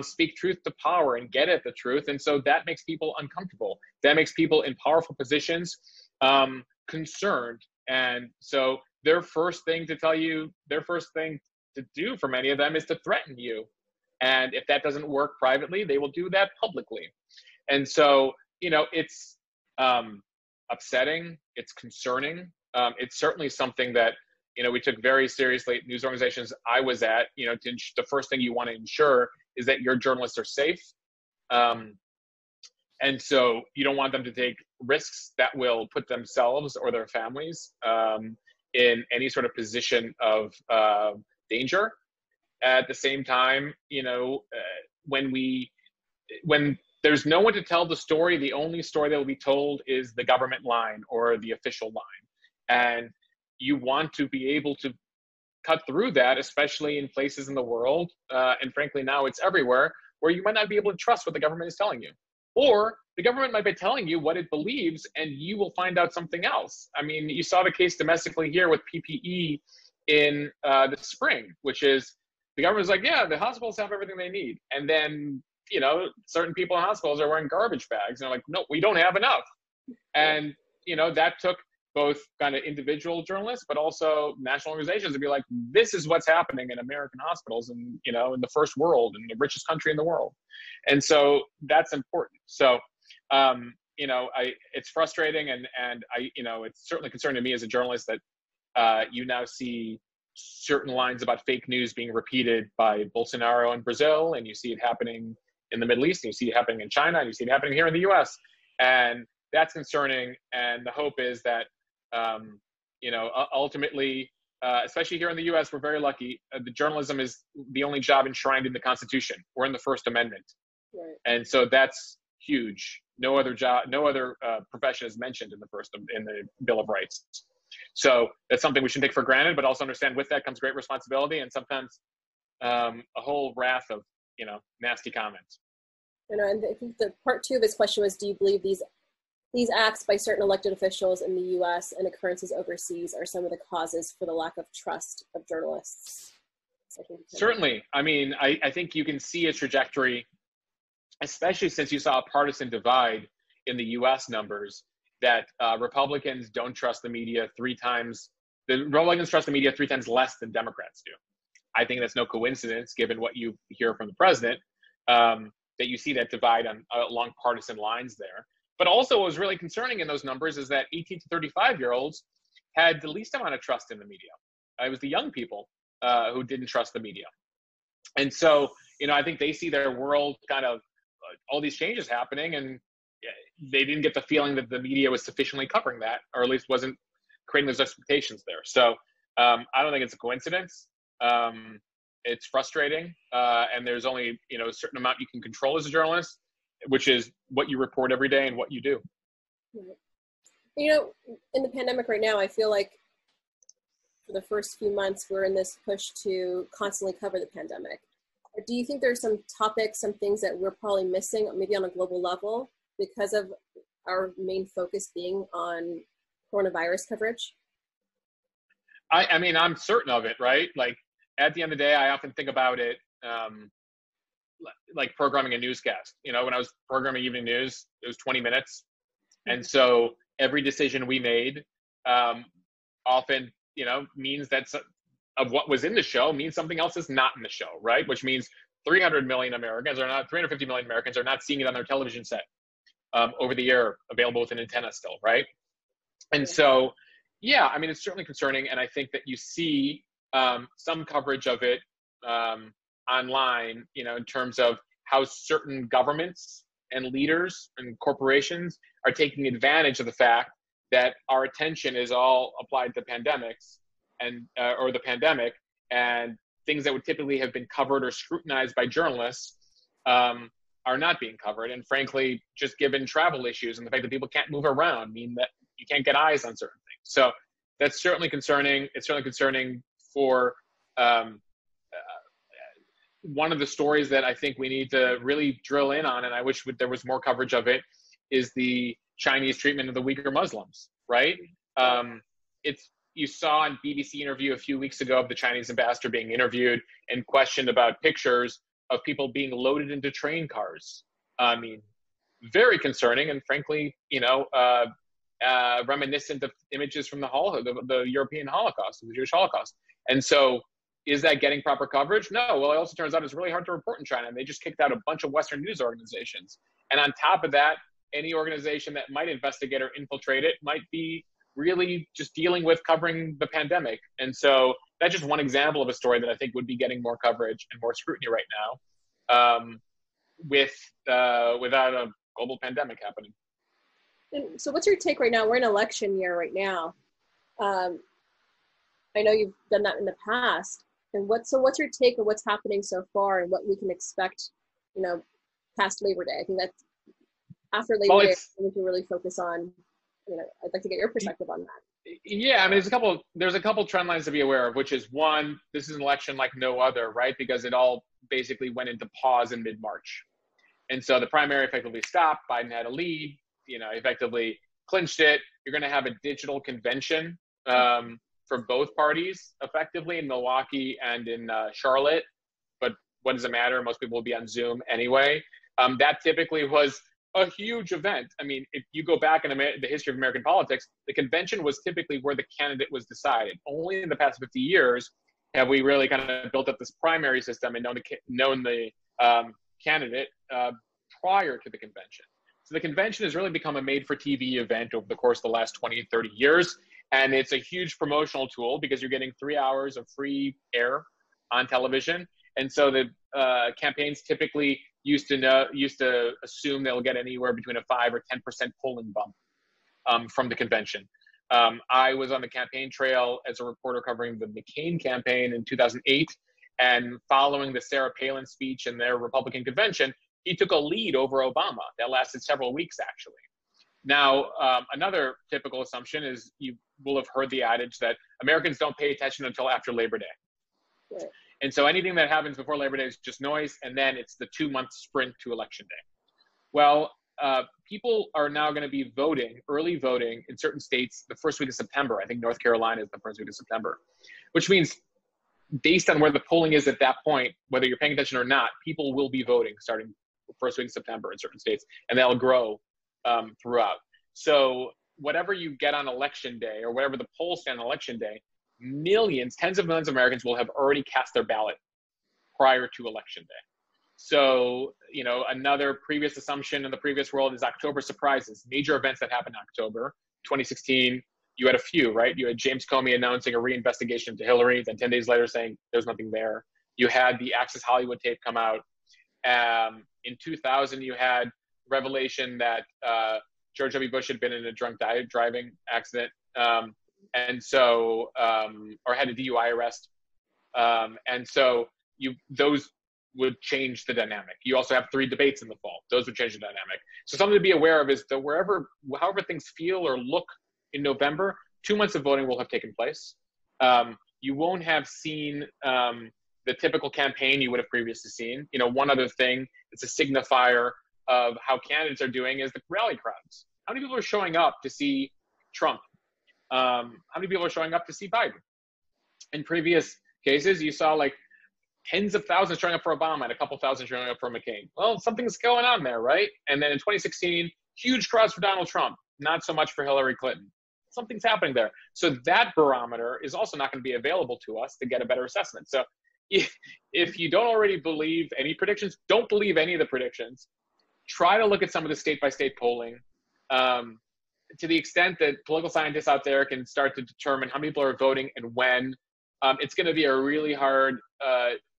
speak truth to power and get at the truth. And so that makes people uncomfortable. That makes people in powerful positions concerned. And so their first thing to do for many of them is to threaten you. And if that doesn't work privately, they will do that publicly. And so, it's upsetting, it's concerning, it's certainly something that, we took very seriously at news organizations I was at. The first thing you want to ensure is that your journalists are safe. And so you don't want them to take risks that will put themselves or their families in any sort of position of danger. At the same time, when there's no one to tell the story, the only story that will be told is the government line or the official line. And you want to be able to cut through that, especially in places in the world, and frankly now it's everywhere, where you might not be able to trust what the government is telling you. Or the government might be telling you what it believes, and you will find out something else. I mean, you saw the case domestically here with PPE in the spring, which is the government's like, yeah, the hospitals have everything they need. And then, certain people in hospitals are wearing garbage bags. And they're like, no, we don't have enough. And, that took both kind of individual journalists, but also national organizations to be like, this is what's happening in American hospitals and, in the first world, in the richest country in the world. And so that's important. So, it's frustrating and it's certainly concerning to me as a journalist that you now see certain lines about fake news being repeated by Bolsonaro in Brazil, and you see it happening in the Middle East, and you see it happening in China, and you see it happening here in the US. And that's concerning. And the hope is that, ultimately, especially here in the US, we're very lucky. The journalism is the only job enshrined in the Constitution or in the First Amendment. Right. And so that's huge. No other job, no other profession is mentioned in the Bill of Rights. So that's something we shouldn't take for granted, but also understand with that comes great responsibility and sometimes a whole raft of, nasty comments. And I think the part two of his question was, do you believe these acts by certain elected officials in the U.S. and occurrences overseas are some of the causes for the lack of trust of journalists? Certainly. I mean, I think you can see a trajectory, especially since you saw a partisan divide in the U.S. numbers, that Republicans don't trust the media three times. The Republicans trust the media three times less than Democrats do. I think that's no coincidence, given what you hear from the president, that you see that divide along partisan lines there. But also what was really concerning in those numbers is that 18 to 35-year-olds had the least amount of trust in the media. It was the young people who didn't trust the media. And so, I think they see their world kind of all these changes happening, and they didn't get the feeling that the media was sufficiently covering that, or at least wasn't creating those expectations there. So I don't think it's a coincidence. It's frustrating, and there's only a certain amount you can control as a journalist, which is what you report every day and what you do. In the pandemic right now, I feel like for the first few months we're in this push to constantly cover the pandemic. Do you think there's some topics, some things that we're probably missing, maybe on a global level, because of our main focus being on coronavirus coverage? I mean, I'm certain of it, right? Like, at the end of the day, I often think about it like programming a newscast. When I was programming evening news, it was 20 minutes. And so every decision we made often, means that of what was in the show means something else is not in the show, right? Which means 350 million Americans are not seeing it on their television set over the air, available with an antenna still, right? And so, yeah, I mean, it's certainly concerning. And I think that you see some coverage of it online, in terms of how certain governments and leaders and corporations are taking advantage of the fact that our attention is all applied to pandemics and or the pandemic, and things that would typically have been covered or scrutinized by journalists are not being covered. And frankly, just given travel issues and the fact that people can't move around mean that you can't get eyes on certain things. So that's certainly concerning. It's certainly concerning for one of the stories that I think we need to really drill in on, and I wish there was more coverage of it, is the Chinese treatment of the Uyghur Muslims, right? You saw on BBC interview a few weeks ago of the Chinese ambassador being interviewed and questioned about pictures of people being loaded into train cars. I mean, very concerning, and frankly, reminiscent of images from the European Holocaust, the Jewish Holocaust. And so, is that getting proper coverage? No. Well, it also turns out it's really hard to report in China. They just kicked out a bunch of Western news organizations. And on top of that, any organization that might investigate or infiltrate it might be really just dealing with covering the pandemic. And so that's just one example of a story that I think would be getting more coverage and more scrutiny right now, without a global pandemic happening. And so what's your take right now? We're in election year right now. I know you've done that in the past. And what's your take on what's happening so far and what we can expect, past Labor Day? I think that's after Labor Day, we can really focus on, I'd like to get your perspective on that. Yeah, I mean, there's a couple trend lines to be aware of, which is one, this is an election like no other, right? Because it all basically went into pause in mid-March. And so the primary effectively stopped. Biden had a lead, effectively clinched it. You're going to have a digital convention for both parties effectively in Milwaukee and in Charlotte. But what does it matter? Most people will be on Zoom anyway. That typically was a huge event. I mean, if you go back in the history of American politics, the convention was typically where the candidate was decided. Only in the past 50 years have we really kind of built up this primary system and known the candidate prior to the convention. So the convention has really become a made-for-TV event over the course of the last 20, 30 years. And it's a huge promotional tool because you're getting 3 hours of free air on television. And so the campaigns typically used to assume they'll get anywhere between a 5 or 10% polling bump from the convention. I was on the campaign trail as a reporter covering the McCain campaign in 2008. And following the Sarah Palin speech in their Republican convention, he took a lead over Obama. That lasted several weeks, actually. Now, another typical assumption is you will have heard the adage that Americans don't pay attention until after Labor Day. Right. And so anything that happens before Labor Day is just noise, and then it's the 2-month sprint to Election Day. Well, people are now going to be early voting in certain states the first week of September. I think North Carolina is the first week of September, which means based on where the polling is at that point, whether you're paying attention or not, people will be voting starting first week of September in certain states, and that'll grow throughout. So whatever you get on Election Day or whatever the polls stand on Election Day, tens of millions of Americans will have already cast their ballot prior to Election Day. So, another previous assumption in the previous world is October surprises, major events that happened in October. 2016, you had a few, right? You had James Comey announcing a reinvestigation into Hillary, then 10 days later saying there's nothing there. You had the Access Hollywood tape come out. In 2000, you had revelation that George W. Bush had been in a drunk driving accident, or had a DUI arrest. And so those would change the dynamic. You also have 3 debates in the fall. Those would change the dynamic. So something to be aware of is that however things feel or look in November, 2 months of voting will have taken place. You won't have seen the typical campaign you would have previously seen. One other thing that's a signifier of how candidates are doing is the rally crowds. How many people are showing up to see Trump? How many people are showing up to see Biden? In previous cases, you saw like tens of thousands showing up for Obama and a couple thousand showing up for McCain. Well, something's going on there, right? And then in 2016, huge crowds for Donald Trump, not so much for Hillary Clinton. Something's happening there. So that barometer is also not going to be available to us to get a better assessment. So if you don't already believe any predictions, don't believe any of the predictions. Try to look at some of the state-by-state polling. To the extent that political scientists out there can start to determine how many people are voting and when, it's going to be a really hard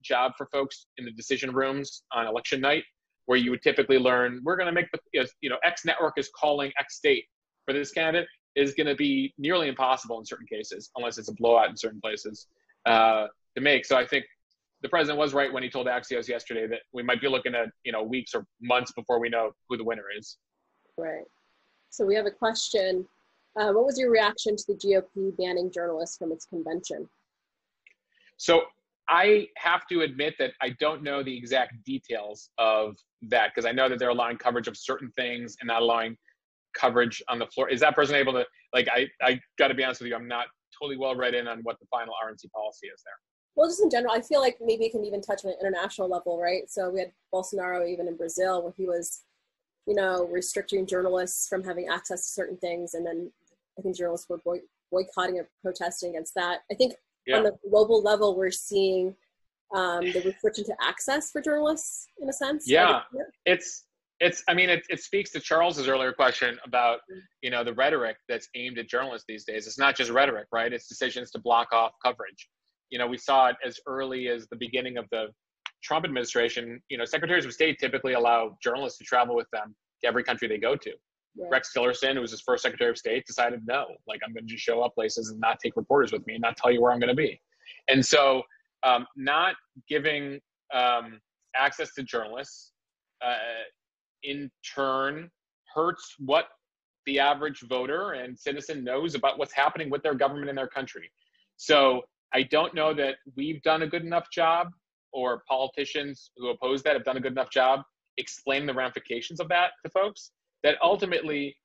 job for folks in the decision rooms on election night, where you would typically learn, we're going to make X network is calling X state for this candidate, is going to be nearly impossible in certain cases, unless it's a blowout in certain places to make. So I think the president was right when he told Axios yesterday that we might be looking at, weeks or months before we know who the winner is. Right. So we have a question. What was your reaction to the GOP banning journalists from its convention? So I have to admit that I don't know the exact details of that, because I know that they're allowing coverage of certain things and not allowing coverage on the floor. Is that person able to, I got to be honest with you, I'm not totally well read in on what the final RNC policy is there. Well, just in general, I feel like maybe it can even touch on an international level, right? So we had Bolsonaro even in Brazil, where he was, restricting journalists from having access to certain things. And then I think journalists were boycotting or protesting against that. I think on the global level, we're seeing the restriction to access for journalists in a sense. Yeah, It speaks to Charles's earlier question about, the rhetoric that's aimed at journalists these days. It's not just rhetoric, right? It's decisions to block off coverage. We saw it as early as the beginning of the Trump administration. Secretaries of state typically allow journalists to travel with them to every country they go to. Right. Rex Tillerson, who was his first Secretary of State, decided no, I'm going to just show up places and not take reporters with me and not tell you where I'm going to be. And so not giving access to journalists in turn hurts what the average voter and citizen knows about what's happening with their government in their country. So I don't know that we've done a good enough job, or politicians who oppose that have done a good enough job explaining the ramifications of that to folks, that ultimately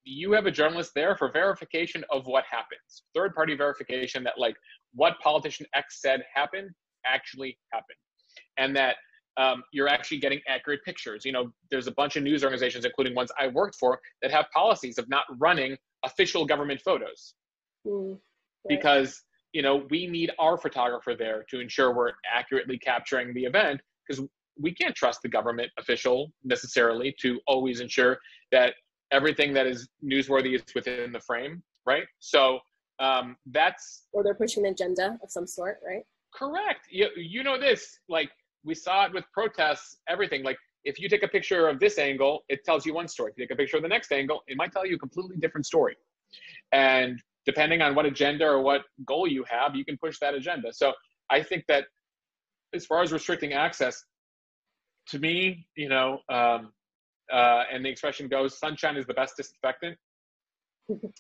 you have a journalist there for verification of what happens. Third-party verification that what politician X said happened actually happened. And that you're actually getting accurate pictures. There's a bunch of news organizations, including ones I worked for, that have policies of not running official government photos. Right. Because, we need our photographer there to ensure we're accurately capturing the event, because we can't trust the government official necessarily to always ensure that everything that is newsworthy is within the frame, right? So that's... Or they're pushing an agenda of some sort, right? Correct. This, we saw it with protests, everything. If you take a picture of this angle, it tells you one story. If you take a picture of the next angle, it might tell you a completely different story. And depending on what agenda or what goal you have, you can push that agenda. So I think that as far as restricting access, to me, and the expression goes, sunshine is the best disinfectant.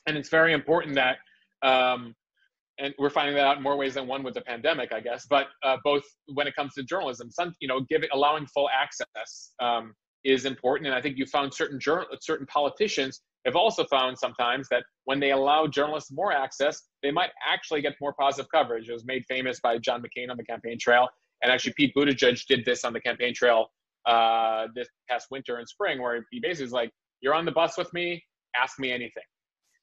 And it's very important that, and we're finding that out in more ways than one with the pandemic, I guess, but both when it comes to journalism, allowing full access is important. And I think you found certain politicians have also found sometimes that when they allow journalists more access, they might actually get more positive coverage. It was made famous by John McCain on the campaign trail. And actually Pete Buttigieg did this on the campaign trail this past winter and spring, where he basically was like, you're on the bus with me, ask me anything.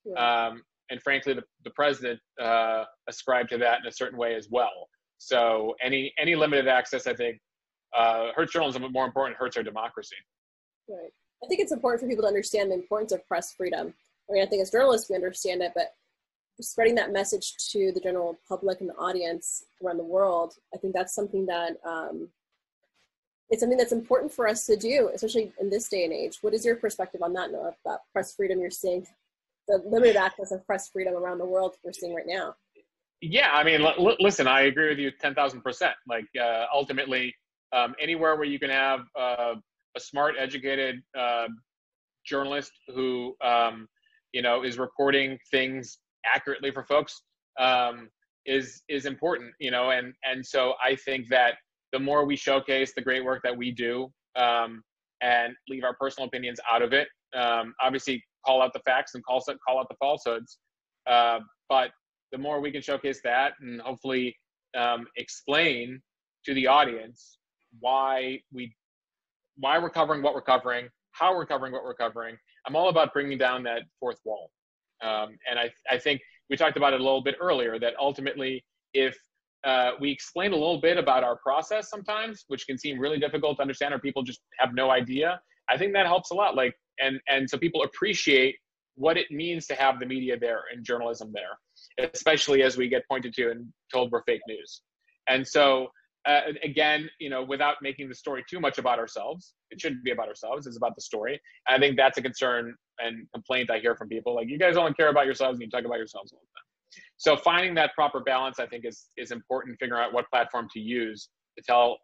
Yeah. And frankly, the president ascribed to that in a certain way as well. So any limited access, I think, hurts journalism, but more important, hurts our democracy. Right. I think it's important for people to understand the importance of press freedom. I think as journalists, we understand it, but spreading that message to the general public and the audience around the world, I think that's something that it's something that's important for us to do, especially in this day and age. What is your perspective on that, Noah, about press freedom you're seeing, the limited access of press freedom around the world we're seeing right now? Yeah, listen, I agree with you 10,000%. Ultimately, anywhere where you can have a smart, educated journalist who, is reporting things accurately for folks is important, and so I think that the more we showcase the great work that we do and leave our personal opinions out of it, obviously call out the facts and call out the falsehoods, but the more we can showcase that and hopefully explain to the audience why we're covering what we're covering, how we're covering what we're covering. I'm all about bringing down that fourth wall. And I think we talked about it a little bit earlier, that ultimately if we explain a little bit about our process sometimes, which can seem really difficult to understand or people just have no idea, I think that helps a lot. And so people appreciate what it means to have the media there and journalism there, especially as we get pointed to and told we're fake news. And so again, without making the story too much about ourselves, it shouldn't be about ourselves, it's about the story. And I think that's a concern and complaint I hear from people. You guys only care about yourselves and you talk about yourselves all the time. So finding that proper balance, I think, is important, figuring out what platform to use to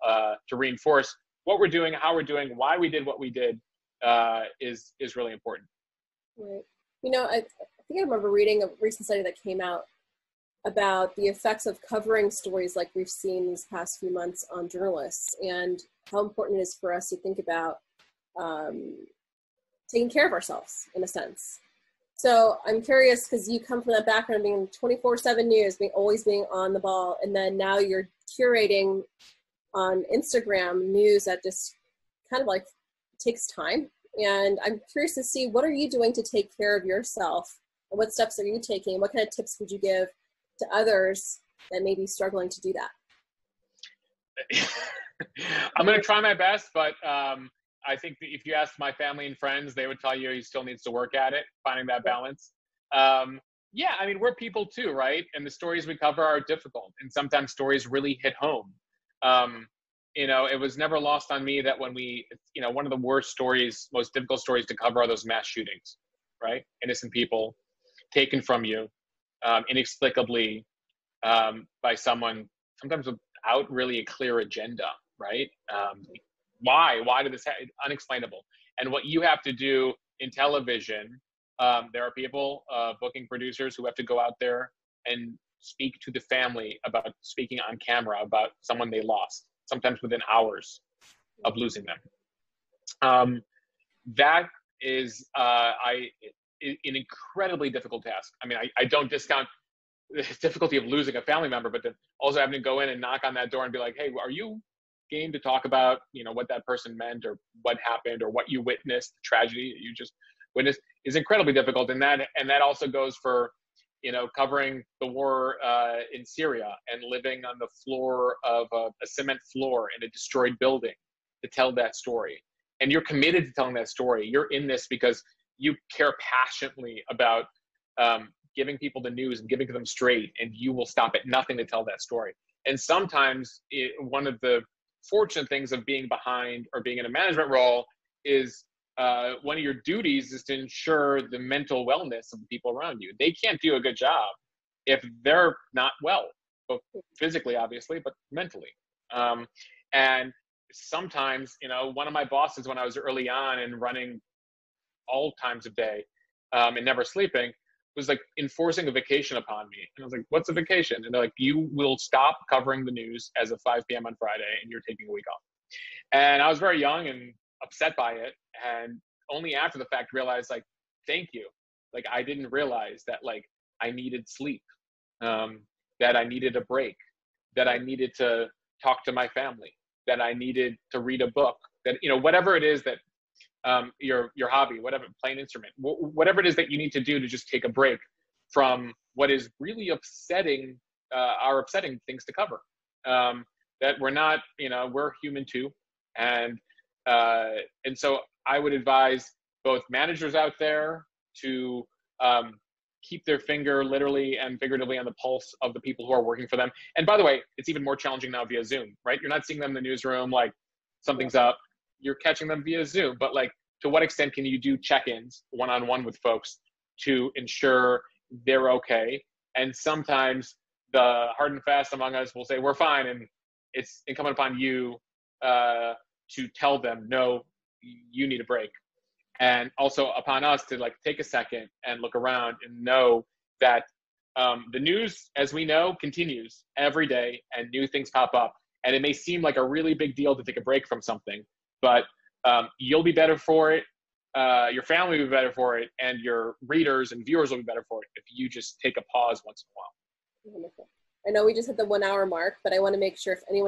to reinforce what we're doing, how we're doing, why we did what we did, is really important. Right. I think I remember reading a recent study that came out about the effects of covering stories like we've seen these past few months on journalists, and how important it is for us to think about taking care of ourselves in a sense. So I'm curious, because you come from that background being 24/7 news, always being on the ball, and then now you're curating on Instagram news that just kind of takes time. And I'm curious to see, what are you doing to take care of yourself? And what steps are you taking? What kind of tips would you give to others that may be struggling to do that? I'm going to try my best, but I think that if you ask my family and friends, they would tell you he still needs to work at it, finding that balance. Yeah, I mean, we're people too, right? And the stories we cover are difficult, and sometimes stories really hit home. It was never lost on me that when one of the worst stories, most difficult stories to cover are those mass shootings, right? Innocent people taken from you inexplicably by someone, sometimes without really a clear agenda, right? Why did this happen? Unexplainable. And what you have to do in television, there are people, booking producers, who have to go out there and speak to the family about speaking on camera about someone they lost, sometimes within hours of losing them. That is an incredibly difficult task. I mean, I don't discount the difficulty of losing a family member, but then also having to go in and knock on that door and be like, hey, are you game to talk about, what that person meant, or what happened, or what you witnessed, the tragedy that you just witnessed, is incredibly difficult. And that also goes for, covering the war in Syria and living on the floor of a cement floor in a destroyed building to tell that story. And you're committed to telling that story. You're in this because you care passionately about giving people the news and giving to them straight, and you will stop at nothing to tell that story. And sometimes one of the fortunate things of being behind or being in a management role is one of your duties is to ensure the mental wellness of the people around you. They can't do a good job if they're not well, both physically, obviously, but mentally. And sometimes, one of my bosses, when I was early on and running all times of day and never sleeping, was like enforcing a vacation upon me. And I was like, what's a vacation? And they're like, you will stop covering the news as of 5 p.m. on Friday, and you're taking a week off. And I was very young and upset by it. And only after the fact realized, like, thank you. Like, I didn't realize that, like, I needed sleep, that I needed a break, that I needed to talk to my family, that I needed to read a book, that, whatever it is that your hobby, whatever, play an instrument, whatever it is that you need to do to just take a break from what is really upsetting, are upsetting things to cover. That we're not, we're human too. And so I would advise both managers out there to keep their finger literally and figuratively on the pulse of the people who are working for them. And by the way, it's even more challenging now via Zoom, right? You're not seeing them in the newsroom, like something's up. You're catching them via Zoom, but like, to what extent can you do check-ins one-on-one with folks to ensure they're okay? And sometimes the hard and fast among us will say, we're fine. And it's incumbent upon you to tell them, no, you need a break. And also upon us to like take a second and look around and know that the news, as we know, continues every day and new things pop up. And it may seem like a really big deal to take a break from something, but you'll be better for it. Your family will be better for it, and your readers and viewers will be better for it if you just take a pause once in a while. Wonderful. I know we just hit the 1 hour mark, but I want to make sure if anyone